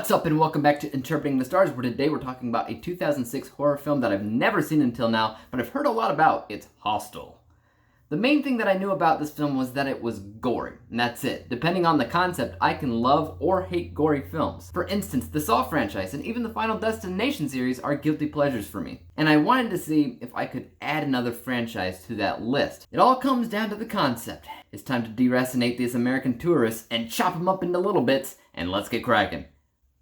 What's up and welcome back to Interpreting the Stars, where today we're talking about a 2006 horror film that I've never seen until now, but I've heard a lot about. It's Hostel. The main thing that I knew about this film was that it was gory, and that's it. Depending on the concept, I can love or hate gory films. For instance, the Saw franchise and even the Final Destination series are guilty pleasures for me. And I wanted to see if I could add another franchise to that list. It all comes down to the concept. It's time to deracinate these American tourists and chop them up into little bits, and let's get cracking.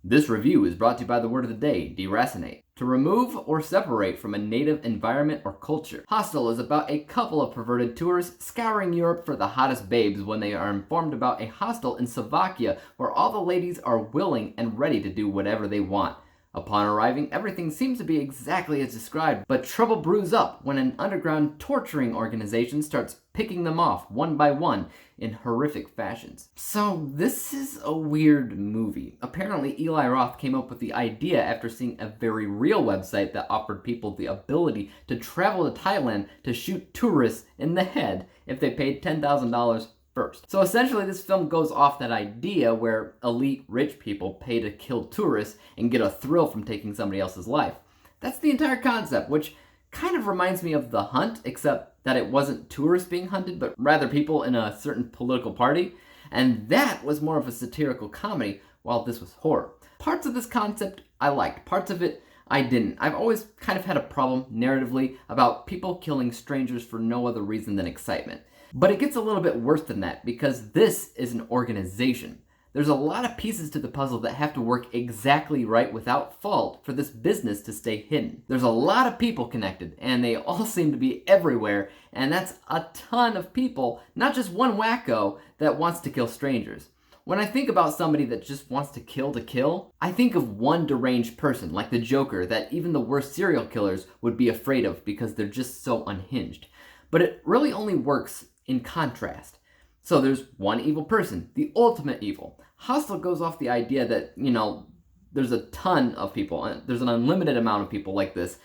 This review is brought to you by the word of the day, deracinate. To remove or separate from a native environment or culture. Hostel is about a couple of perverted tourists scouring Europe for the hottest babes when they are informed about a hostel in Slovakia where all the ladies are willing and ready to do whatever they want. Upon arriving, everything seems to be exactly as described, but trouble brews up when an underground torturing organization starts picking them off one by one in horrific fashions. So this is a weird movie. Apparently Eli Roth came up with the idea after seeing a very real website that offered people the ability to travel to Thailand to shoot tourists in the head if they paid $10,000 first. So essentially this film goes off that idea where elite rich people pay to kill tourists and get a thrill from taking somebody else's life. That's the entire concept, which kind of reminds me of The Hunt, except that it wasn't tourists being hunted, but rather people in a certain political party. And that was more of a satirical comedy, while this was horror. Parts of this concept I liked, parts of it I didn't. I've always kind of had a problem narratively about people killing strangers for no other reason than excitement. But it gets a little bit worse than that, because this is an organization. There's a lot of pieces to the puzzle that have to work exactly right without fault for this business to stay hidden. There's a lot of people connected, and they all seem to be everywhere, and that's a ton of people, not just one wacko that wants to kill strangers. When I think about somebody that just wants to kill, I think of one deranged person, like the Joker, that even the worst serial killers would be afraid of because they're just so unhinged. But it really only works in contrast. So there's one evil person, the ultimate evil. Hostel goes off the idea that, there's a ton of people, there's an unlimited amount of people like this,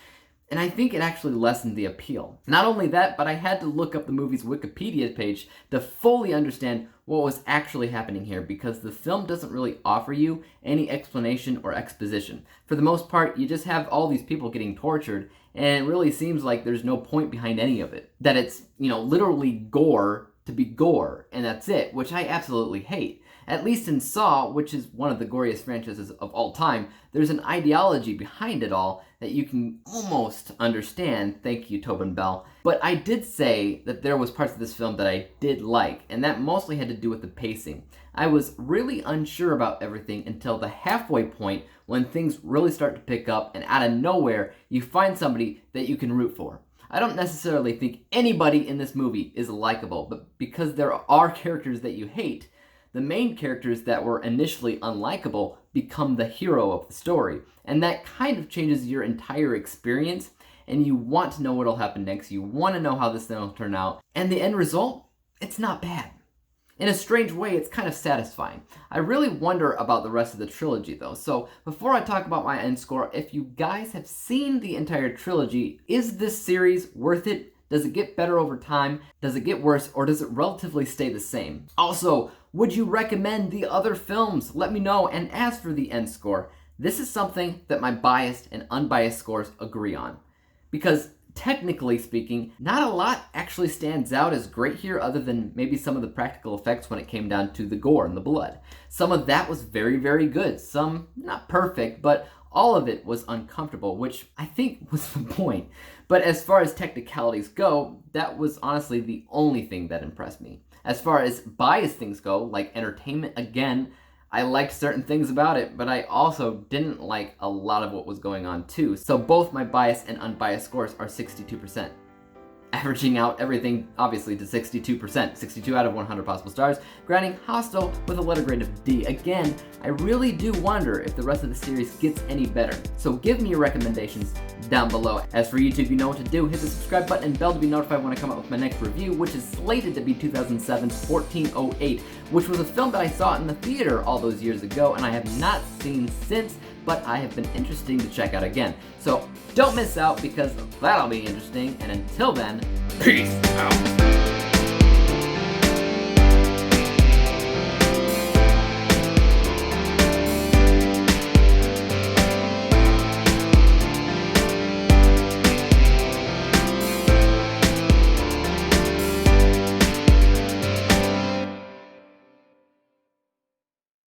and I think it actually lessened the appeal. Not only that, but I had to look up the movie's Wikipedia page to fully understand what was actually happening here, because the film doesn't really offer you any explanation or exposition. For the most part, you just have all these people getting tortured, and it really seems like there's no point behind any of it. That it's, literally gore to be gore, and that's it, which I absolutely hate. At least in Saw, which is one of the goriest franchises of all time, there's an ideology behind it all that you can almost understand. Thank you, Tobin Bell. But I did say that there was parts of this film that I did like, and that mostly had to do with the pacing. I was really unsure about everything until the halfway point when things really start to pick up, and out of nowhere, you find somebody that you can root for. I don't necessarily think anybody in this movie is likable, but because there are characters that you hate, the main characters that were initially unlikable become the hero of the story. And that kind of changes your entire experience, and you want to know what'll happen next. You want to know how this thing will turn out. And the end result, it's not bad. In a strange way, it's kind of satisfying. I really wonder about the rest of the trilogy though. So before I talk about my end score, if you guys have seen the entire trilogy, is this series worth it? Does it get better over time? Does it get worse? Or does it relatively stay the same? Also, would you recommend the other films? Let me know. And as for the end score, this is something that my biased and unbiased scores agree on. Because technically speaking, not a lot actually stands out as great here other than maybe some of the practical effects when it came down to the gore and the blood. Some of that was very, very good. Some not perfect, but all of it was uncomfortable, which I think was the point. But as far as technicalities go, that was honestly the only thing that impressed me. As far as biased things go, like entertainment, again, I liked certain things about it, but I also didn't like a lot of what was going on too. So both my biased and unbiased scores are 62%. Averaging out everything, obviously, to 62%. 62 out of 100 possible stars, granting Hostel with a letter grade of D. Again, I really do wonder if the rest of the series gets any better. So give me your recommendations down below. As for YouTube, you know what to do. Hit the subscribe button and bell to be notified when I come out with my next review, which is slated to be 2007's 1408, which was a film that I saw in the theater all those years ago, and I have not seen since, but I have been interesting to check out again. So don't miss out, because that'll be interesting, and until then, peace out.